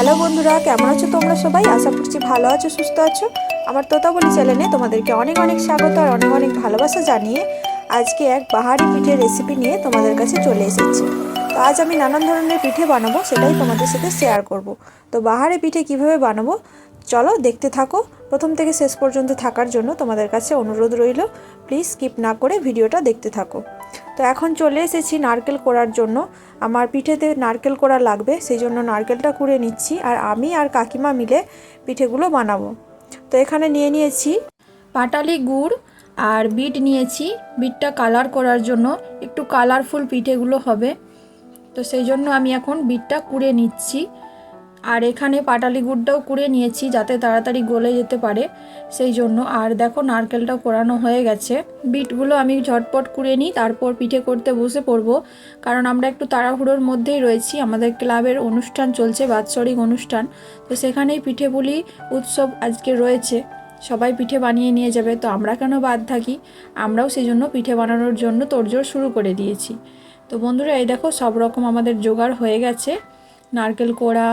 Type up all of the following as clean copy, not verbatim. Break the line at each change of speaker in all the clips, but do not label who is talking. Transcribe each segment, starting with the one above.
Hello বন্ধুরা, কেমন আছো তোমরা সবাই? আশা করছি ভালো আছো, সুস্থ আছো। আমার তোতাবলি চ্যানেলে তোমাদেরকে অনেক অনেক স্বাগত আর অনেক অনেক ভালোবাসা জানিয়ে আজকে এক বাহারি পিঠের রেসিপি নিয়ে তোমাদের কাছে চলে এসেছি। তো আজ আমি নানান ধরনের পিঠে বানাবো, সেটাই তোমাদের সাথে শেয়ার করব। তো বাহারি পিঠে কিভাবে বানাবো চলো দেখতে থাকো। প্রথম থেকে শেষ পর্যন্ত থাকার জন্য তোমাদের কাছে অনুরোধ রইল, প্লিজ স্কিপ না করে ভিডিওটা দেখতে থাকো। তো এখন চলে এসেছি নারকেল কোড়ার জন্য। আমার পিঠেতে নারকেল কোড়া লাগবে, সেই জন্য নারকেলটা কুড়ে নিচ্ছি আর আমি আর কাকিমা মিলে পিঠেগুলো বানাবো। তো এখানে নিয়ে নিয়েছি পাটালি গুড় আর বিট নিয়েছি। বিটটা কালার করার জন্য, একটু কালারফুল পিঠেগুলো হবে, তো সেই জন্য আমি এখন বিটটা কুড়ে নিচ্ছি। আর এখানে পাটালি গুড়টাও কুড়ে নিয়েছি যাতে তাড়াতাড়ি গলে যেতে পারে সেই জন্য। আর দেখো নারকেলটাও কোড়ানো হয়ে গেছে। বিটগুলো আমি ঝটপট কুড়ে নিই, তারপর পিঠে করতে বসে পড়বো, কারণ আমরা একটু তাড়াহুড়োর মধ্যেই রয়েছি। আমাদের ক্লাবের অনুষ্ঠান চলছে, বাৎসরিক অনুষ্ঠান, তো সেখানেই পিঠে পুলি উৎসব আজকে রয়েছে। সবাই পিঠে বানিয়ে নিয়ে যাবে, তো আমরা কেন বাদ থাকি? আমরাও সেই জন্য পিঠে বানানোর জন্য তোড়জোড় শুরু করে দিয়েছি। তো বন্ধুরা, এই দেখো সব রকম আমাদের জোগাড় হয়ে গেছে। নারকেল কোড়া,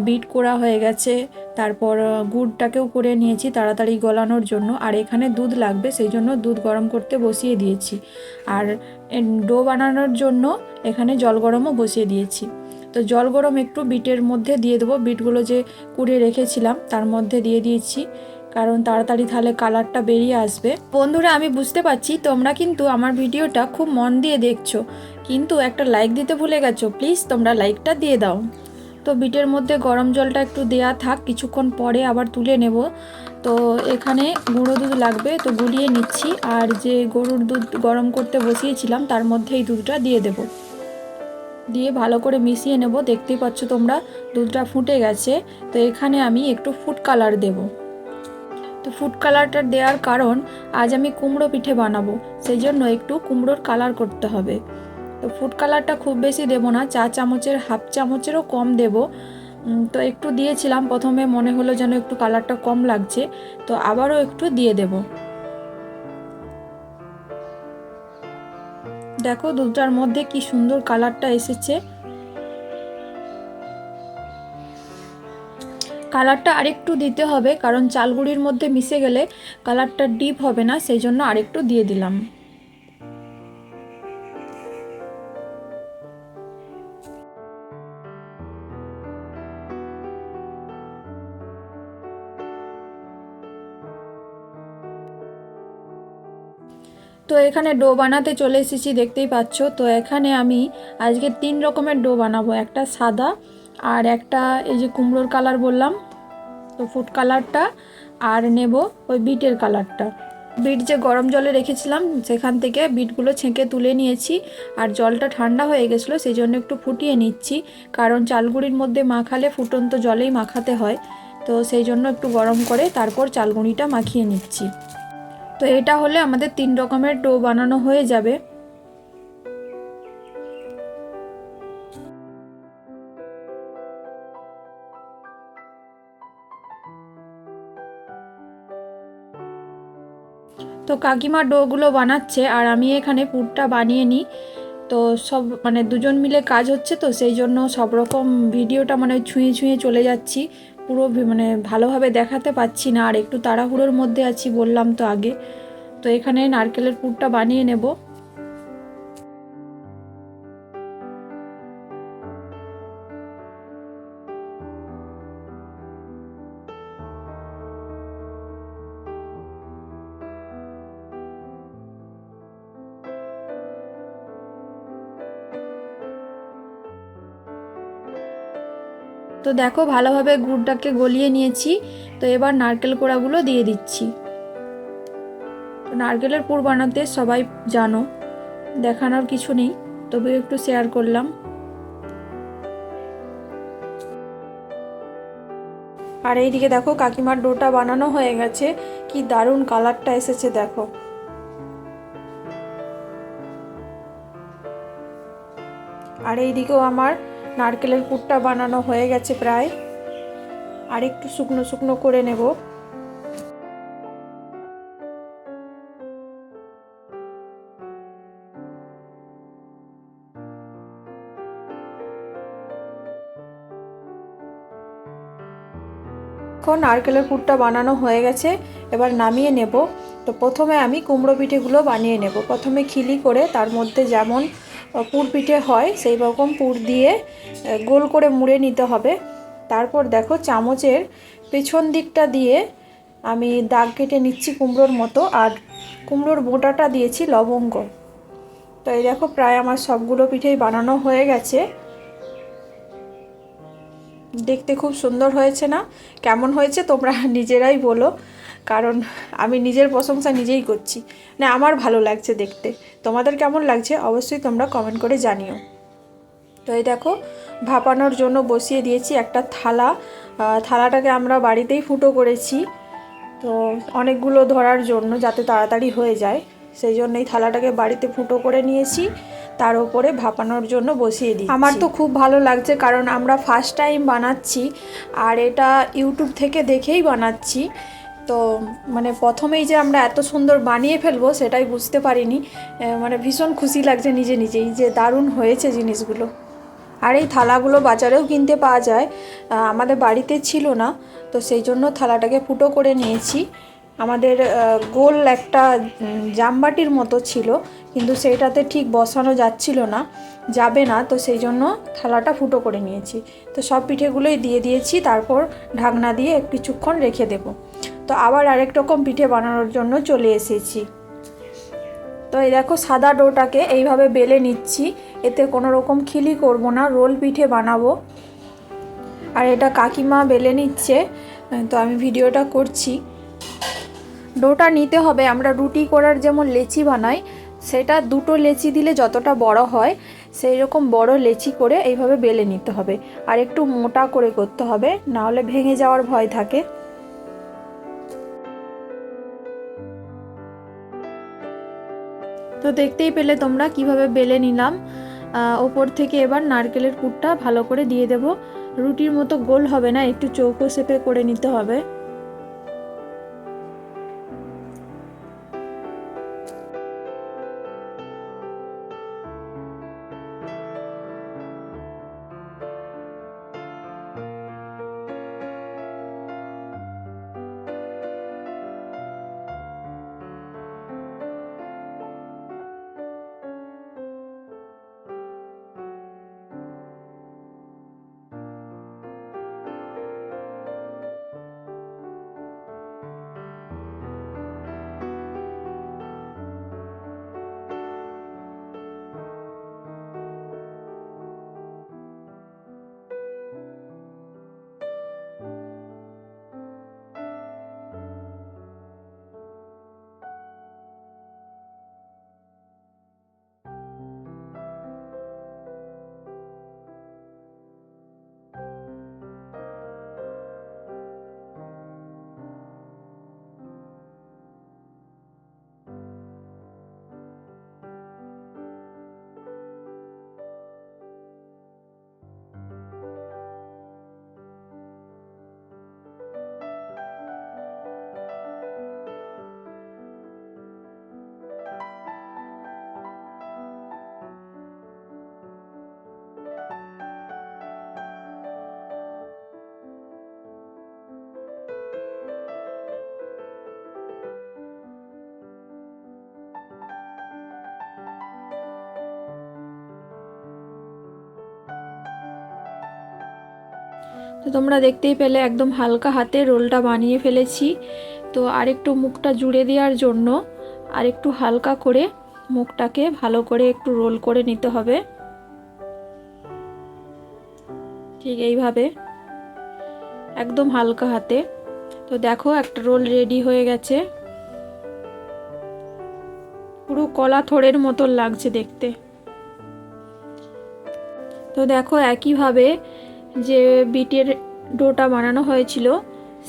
বিট কোড়া হয়ে গেছে, তারপর গুড়টাকেও করে নিয়েছি তাড়াতাড়ি গলানোর জন্য। আর এখানে দুধ লাগবে, সেই জন্য দুধ গরম করতে বসিয়ে দিয়েছি। আর ডো বানানোর জন্য এখানে জল গরমও বসিয়ে দিয়েছি। তো জল গরম একটু বিটের মধ্যে দিয়ে দেবো, বিটগুলো যে কুড়ে রেখেছিলাম তার মধ্যে দিয়ে দিয়েছি, কারণ তাড়াতাড়ি তাহলে কালারটা বেরিয়ে আসবে। বন্ধুরা, আমি বুঝতে পারছি তোমরা কিন্তু আমার ভিডিওটা খুব মন দিয়ে দেখছো, কিন্তু একটা লাইক দিতে ভুলে গেছো। প্লিজ তোমরা লাইকটা দিয়ে দাও। তো বিটের মধ্যে গরম জলটা একটু দেয়া থাক, কিছুক্ষণ পরে আবার তুলে নেব। তো এখানে গুঁড়ো দুধ লাগবে, তো গুলিয়ে নিচ্ছি। আর যে গরুর দুধ গরম করতে বসিয়েছিলাম তার মধ্যে এই দুধটা দিয়ে দেব, দিয়ে ভালো করে মিশিয়ে নেব। দেখতেই পাচ্ছ তোমরা দুধটা ফুটে গেছে। তো এখানে আমি একটু ফুড কালার দেব। তো ফুড কালারটা দেওয়ার কারণ, আজ আমি কুমড়ো পিঠে বানাবো, সেই জন্য একটু কুমড়োর কালার করতে হবে। তো ফুড কালারটা খুব বেশি দেবো না, চা চামচের হাফ চামচেরও কম দেব। তো একটু দিয়েছিলাম, প্রথমে মনে হলো যেন একটু কালারটা কম লাগছে, তো আবারও একটু দিয়ে দেব। দেখো দুধটার মধ্যে কি সুন্দর কালারটা এসেছে। কালারটা আরেকটু দিতে হবে, কারণ চালগুড়ির মধ্যে মিশে গেলে কালারটা ডিপ হবে না, সেই জন্য আরেকটু দিয়ে দিলাম। তো এখানে ডো বানাতে চলে এসেছি, দেখতেই পাচ্ছ। তো এখানে আমি আজকে 3 রকমের ডো বানাবো, একটা সাদা, আর একটা এই যে কুমড়োর কালার বললাম, তো ফুড কালারটা, আর নেব ওই বিটের কালারটা। বিট যে গরম জলে রেখেছিলাম সেখান থেকে বিটগুলো ছেঁকে তুলে নিয়েছি, আর জলটা ঠান্ডা হয়ে গেছিলো সেই জন্য একটু ফুটিয়ে নিচ্ছি, কারণ চালগুড়ির মধ্যে মাখালে ফুটন্ত জলেই মাখাতে হয়। তো সেই জন্য একটু গরম করে তারপর চালগুঁড়িটা মাখিয়ে নিচ্ছি। তো এটা হলে আমাদের 3 রকমের ডো বানানো হয়ে যাবে। তো কাকিমা ডোগুলো বানাচ্ছে আর আমি এখানে পুরটা বানিয়ে নিই। তো সব মানে দুজন মিলে কাজ হচ্ছে, তো সেই জন্য সব রকম ভিডিওটা মানে ছুঁয়ে ছুঁয়ে চলে যাচ্ছি, পুরো মানে ভালোভাবে দেখাতে পাচ্ছি না, আর একটু তাড়াহুড়োর মধ্যে আছি বললাম তো আগে। তো এখানে নারকেলের পুরটা বানিয়ে নেব। তো দেখো ভালোভাবে গুড়টাকে গলিয়ে নিয়েছি। তো এবার নারকেল কোড়াগুলো দিয়ে দিচ্ছি। তো নারকেলের পুর বানাতে সবাই জানো, দেখানোর কিছু নেই, তবে একটু শেয়ার করলাম। আর এইদিকে দেখো কাকিমার ডোটা বানানো হয়ে গেছে, কি দারুণ কালারটা এসেছে দেখো। আর এইদিকেও আমার নারকেলের পুরটা বানানো হয়ে গেছে প্রায়, আর একটু শুকনো শুকনো করে নেব। দেখো নারকেলের পুরটা বানানো হয়ে গেছে, এবার নামিয়ে নেব। তো প্রথমে আমি কুমড়ো পিঠেগুলো বানিয়ে নেব। প্রথমে খিলি করে তার মধ্যে যেমন পুর পিঠে হয় সেই রকম পুর দিয়ে গোল করে মুড়ে নিতে হবে। তারপর দেখো চামচের পেছন দিকটা দিয়ে আমি দাগ কেটে নিচ্ছি কুমড়োর মতো, আর কুমড়োর বোঁটাটা দিয়েছি লবঙ্গ। তো এই দেখো প্রায় আমার সবগুলো পিঠেই বানানো হয়ে গেছে। দেখতে খুব সুন্দর হয়েছে না? কেমন হয়েছে তোমরা নিজেরাই বলো, কারণ আমি নিজের প্রশংসা নিজেই করছি। না, আমার ভালো লাগছে দেখতে। তোমাদের কেমন লাগছে অবশ্যই তোমরা কমেন্ট করে জানিও। তো এই দেখো ভাপানোর জন্য বসিয়ে দিয়েছি একটা থালা। থালাটাকে আমরা বাড়িতেই ফুটো করেছি, তো অনেকগুলো ধরার জন্য যাতে তাড়াতাড়ি হয়ে যায়, সেই জন্য এই থালাটাকে বাড়িতে ফুটো করে নিয়েছি। তার উপরে ভাপানোর জন্য বসিয়ে দিই। আমার তো খুব ভালো লাগছে, কারণ আমরা ফার্স্ট টাইম বানাচ্ছি, আর এটা ইউটিউব থেকে দেখেই বানাচ্ছি। তো মানে প্রথমেই যে আমরা এত সুন্দর বানিয়ে ফেলবো সেটাই বুঝতে পারিনি। মানে ভীষণ খুশি লাগছে নিজে নিজেই যে দারুণ হয়েছে জিনিসগুলো। আর এই থালাগুলো বাজারেও কিনতে পাওয়া যায়, আমাদের বাড়িতে ছিল না, তো সেই জন্য থালাটাকে ফুটো করে নিয়েছি। আমাদের গোল একটা জামবাটির মতো ছিল, কিন্তু সেইটাতে ঠিক বসানো যাচ্ছিল না, যাবে না, তো সেই জন্য থালাটা ফুটো করে নিয়েছি। তো সব পিঠেগুলোই দিয়ে দিয়েছি, তারপর ঢাকনা দিয়ে কিছুক্ষণ রেখে দেব। তো আবার আরেক রকম পিঠে বানানোর জন্য চলে এসেছি। তো এই দেখো সাদা ডোটাকে এইভাবে বেলে নিচ্ছি, এতে কোনো রকম খিলি করব না, রোল পিঠে বানাবো। আর এটা কাকিমা বেলে নিচ্ছে, তো আমি ভিডিওটা করছি। ডোটা নিতে হবে, আমরা রুটি করার যেমন লেচি বানাই, সেটা দুটো লেচি দিলে যতটা বড় হয় সেই রকম বড় লেচি করে এইভাবে বেলে নিতে হবে। আর একটু মোটা করে করতে হবে, না হলে ভেঙে যাওয়ার ভয় থাকে। তো দেখতেই পেলে তোমরা কিভাবে বেলে নিলাম। ওপর থেকে এবার নারকেলের পুরটা ভালো করে দিয়ে দেব। রুটির মতো গোল হবে না, একটু চৌকো শেপে করে নিতে হবে। তো তোমরা দেখতেই পেলে একদম হালকা হাতে রোলটা বানিয়ে ফেলেছি। তো আরেকটু মুখটা জুড়ে দেওয়ার জন্য আরেকটু হালকা করে মুখটাকে ভালো করে একটু রোল করে নিতে হবে, ঠিক এইভাবে একদম হালকা হাতে। তো দেখো একটা রোল রেডি হয়ে গেছে, পুরো কলা থোড়ের মতো লাগছে দেখতে। তো দেখো একইভাবে যে বিটের ডোটা বানানো হয়েছিল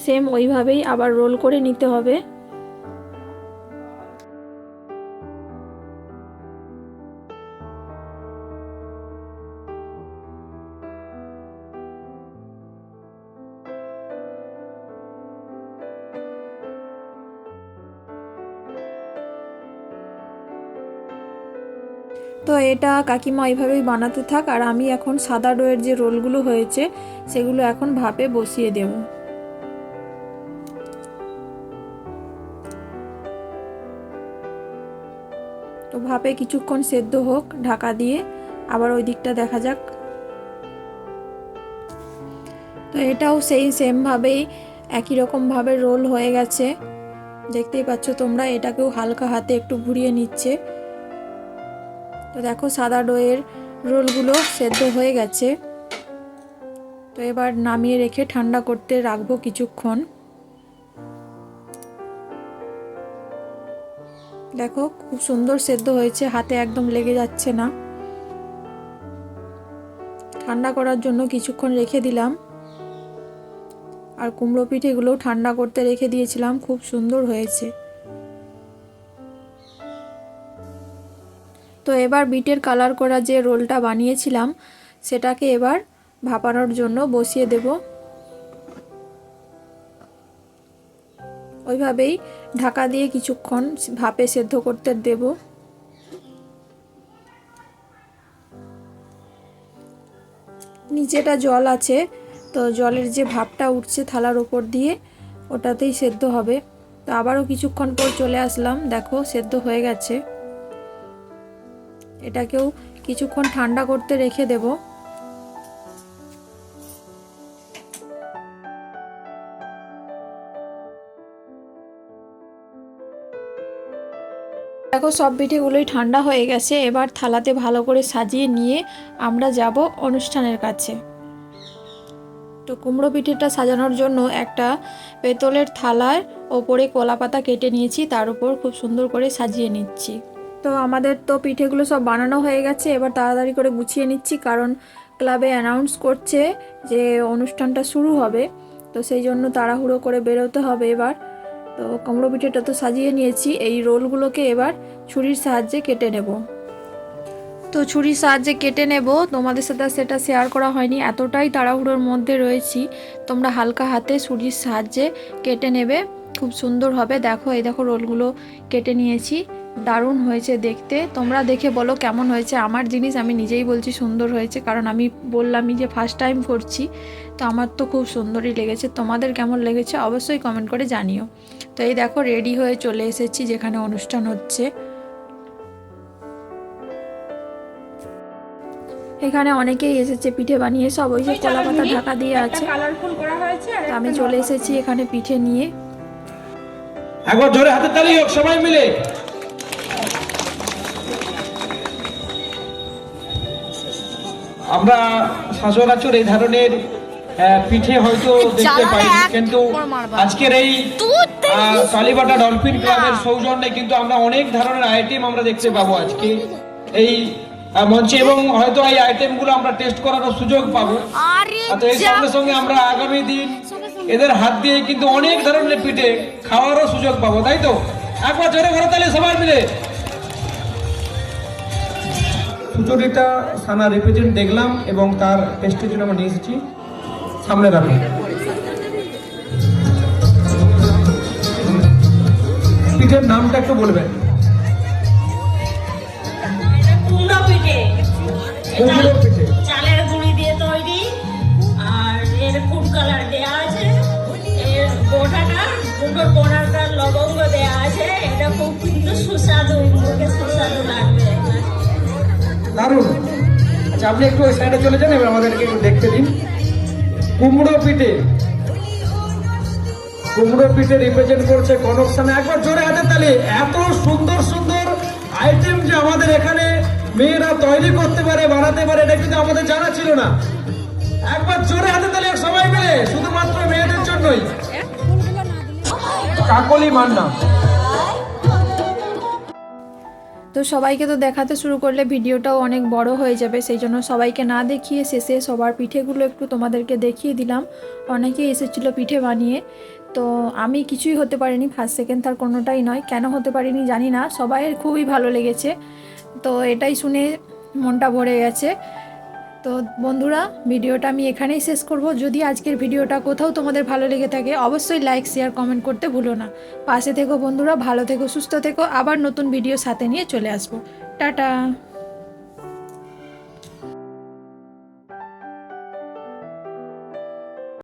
সেম ওইভাবেই আবার রোল করে নিতে হবে। তো এটা কাকিমা এইভাবেই বানাতে থাক, আর আমি এখন সাদা ডোয়ের যে রোলগুলো হয়েছে সেগুলো এখন ভাপে বসিয়ে দেব। তো ভাপে কিছুক্ষণ সেদ্ধ হোক ঢাকা দিয়ে, আবার ওই দিকটা দেখা যাক। তো এটাও সেমভাবেই একই রকমভাবে রোল হয়ে গেছে, দেখতেই পাচ্ছ তোমরা। এটাকেও হালকা হাতে একটু ঘুরিয়ে নিচ্ছে। তো দেখো সাদা ডোয়ের রোলগুলো সেদ্ধ হয়ে গেছে। তো এবার নামিয়ে রেখে ঠান্ডা করতে রাখবো কিছুক্ষণ। দেখো খুব সুন্দর সেদ্ধ হয়েছে, হাতে একদম লেগে যাচ্ছে না। ঠান্ডা করার জন্য কিছুক্ষণ রেখে দিলাম। আর কুমড়ো পিঠেগুলো ঠান্ডা করতে রেখে দিয়েছিলাম, খুব সুন্দর হয়েছে। তো এবার বিটের কালার করা যে রোলটা বানিয়েছিলাম সেটাকে এবার ভাপানোর জন্য বসিয়ে দেব। ওইভাবেই ঢাকা দিয়ে কিছুক্ষণ ভাপে সেদ্ধ করতে দেব। নিচেটা জল আছে, তো জলের যে ভাপটা উঠছে থালার উপর দিয়ে ওটাতেই সেদ্ধ হবে। তো আবারও কিছুক্ষণ পর চলে আসলাম, দেখো সেদ্ধ হয়ে গেছে। এটাকেও কিছুক্ষণ ঠান্ডা করতে রেখে দেব। দেখো সব পিঠেগুলোই ঠান্ডা হয়ে গেছে। এবার থালাতে ভালো করে সাজিয়ে নিয়ে আমরা যাব অনুষ্ঠানের কাছে। তো কুমড়ো পিঠেটা সাজানোর জন্য একটা পেতলের থালার ওপরে কলা পাতা কেটে নিয়েছি, তার উপর খুব সুন্দর করে সাজিয়ে নিচ্ছি। তো আমাদের তো পিঠেগুলো সব বানানো হয়ে গেছে, এবার তাড়াতাড়ি করে গুছিয়ে নিচ্ছি, কারণ ক্লাবে অ্যানাউন্স করছে যে অনুষ্ঠানটা শুরু হবে। তো সেই জন্য তাড়াহুড়ো করে বেরোতে হবে এবার। তো কুমড়ো পিঠেটা তো সাজিয়ে নিয়েছি, এই রোলগুলোকে এবার ছুরির সাহায্যে কেটে নেব। তো ছুরির সাহায্যে কেটে নেব, তোমাদের সাথে সেটা শেয়ার করা হয়নি, এতটাই তাড়াহুড়োর মধ্যে রয়েছি। তোমরা হালকা হাতে ছুরির সাহায্যে কেটে নেবে, খুব সুন্দর হবে। দেখো এই দেখো রোলগুলো কেটে নিয়েছি, দারুণ হয়েছে দেখতে। তোমরা দেখে বলো কেমন হয়েছে। আমার জিনিস আমি নিজেই বলছি সুন্দর হয়েছে, কারণ আমি বললামই যে ফার্স্ট টাইম করছি। তো আমার তো খুব সুন্দরই লেগেছে। তোমাদের কেমন লেগেছে অবশ্যই কমেন্ট করে জানিও। তো এই দেখো রেডি হয়ে চলে এসেছি যেখানে অনুষ্ঠান হচ্ছে। এখানে অনেকেই এসেছে পিঠে বানিয়ে, সব ওই যে কলা পাতা ঢাকা দিয়ে আছে। আমি চলে এসেছি এখানে পিঠে নিয়ে।
একবার জোরে হাতে তালি হোক সবাই মিলে। আমরা সচরাচর এই ধরনের পিঠে হয়তো দেখতে পাই, কিন্তু আজকের এই কালীবাটা ডলফিন ক্লাবের সৌজন্যে কিন্তু আমরা অনেক ধরনের আইটেম আমরা দেখতে পাবো আজকে এই মঞ্চে, এবং হয়তো এই আইটেমগুলো আমরা টেস্ট করারও সুযোগ পাবো। তো এই সঙ্গে সঙ্গে আমরা আগামী দিন এদের হাত দিয়ে কিন্তু অনেক ধরনের পিঠে খাওয়ারও সুযোগ পাবো, তাই তো? একবার জোরে ঘরে তাহলে সবাই মিলে। সুচরিতা থানা রিপ্রেজেন্ট দেখলাম এবং তার টেস্টের জন্য আমরা নিয়ে এসেছি, সামনে রাখুন। পিঠের নামটা একটু বলবেন।
কুমড়ো পিঠে,
কুমড়ো পিঠে
চালের গুঁড়ি দিয়ে তৈরি, আর এর ফুড কালার দেওয়া আছে, এর বোটাটা কুমড়োর বোনাটা লবঙ্গ দেওয়া আছে। এটা খুব কিন্তু সুস্বাদু, মুখে সুস্বাদু লাগবে।
দারুণ। আচ্ছা আপনি একটু ওই সাইডে চলে যান, এবার আমাদেরকে একটু দেখতে দিন। কুমড়ো পিঠে, কুমড়ো পিঠে রিপ্রেজেন্ট করছে কনক সামনে। একবার জোরে হাতের তালি। এত সুন্দর সুন্দর আইটেম যে আমাদের এখানে মেয়েরা তৈরি করতে পারে, বানাতে পারে, এটা কিন্তু আমাদের জানা ছিল না। একবার জোরে হাতে তালি সবাই মিলে, শুধুমাত্র মেয়েদের জন্যই। কাকলি মান্না।
তো সবাইকে তো দেখাতে শুরু করলে ভিডিওটাও অনেক বড় হয়ে যাবে, সেই জন্য সবাইকে না দেখিয়ে শেষে সবার পিঠেগুলো একটু তোমাদেরকে দেখিয়ে দিলাম। অনেকেই এসেছিলো পিঠে বানিয়ে। তো আমি কিছুই হতে পারিনি, ফার্স্ট সেকেন্ড থার্ড কোনোটাই নয়। কেন হতে পারিনি জানি না, সবাইয়ের খুবই ভালো লেগেছে। তো এটাই শুনে মনটা ভরে গেছে। তো বন্ধুরা ভিডিওটা আমি এখানেই শেষ করব। যদি আজকের ভিডিওটা কোথাও তোমাদের ভালো লেগে থাকে অবশ্যই লাইক শেয়ার কমেন্ট করতে ভুলো না। পাশে থেকো বন্ধুরা, ভালো থেকো, সুস্থ থেকো। আবার নতুন ভিডিও সাথে নিয়ে চলে আসবো। টাটা।